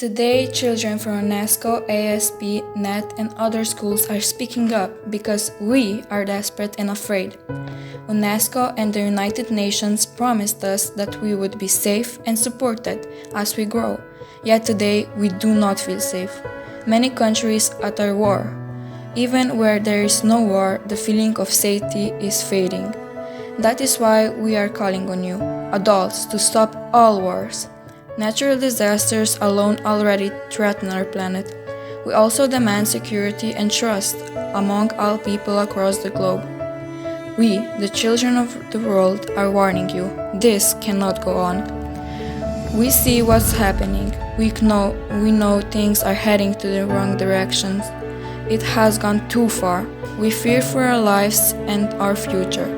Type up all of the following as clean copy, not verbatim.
Today, children from UNESCO, ASP, NET, and other schools are speaking up because we are desperate and afraid. UNESCO and the United Nations promised us that we would be safe and supported as we grow, yet today we do not feel safe. Many countries are at war. Even where there is no war, the feeling of safety is fading. That is why we are calling on you, adults, to stop all wars. Natural disasters alone already threaten our planet. We also demand security and trust among all people across the globe. We, the children of the world, are warning you. This cannot go on. We see what's happening. We know things are heading to the wrong directions. It has gone too far. We fear for our lives and our future.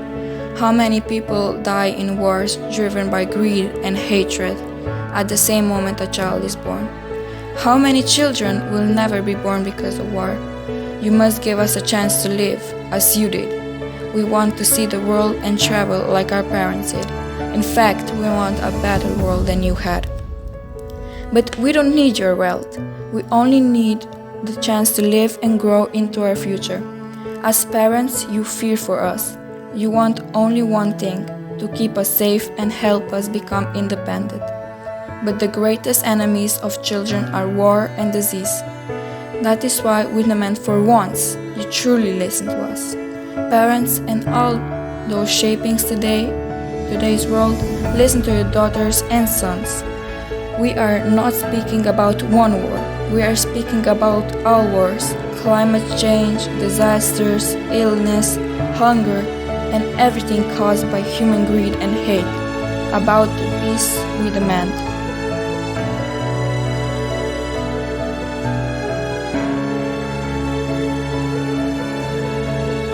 How many people die in wars driven by greed and hatred at the same moment a child is born? How many children will never be born because of war? You must give us a chance to live, as you did. We want to see the world and travel like our parents did. In fact, we want a better world than you had. But we don't need your wealth. We only need the chance to live and grow into our future. As parents, you fear for us. You want only one thing, to keep us safe and help us become independent. But the greatest enemies of children are war and disease. That is why we demand for once you truly listen to us. Parents and all those shapings today's world, listen to your daughters and sons. We are not speaking about one war. We are speaking about all wars, climate change, disasters, illness, hunger, and everything caused by human greed and hate. About the peace we demand.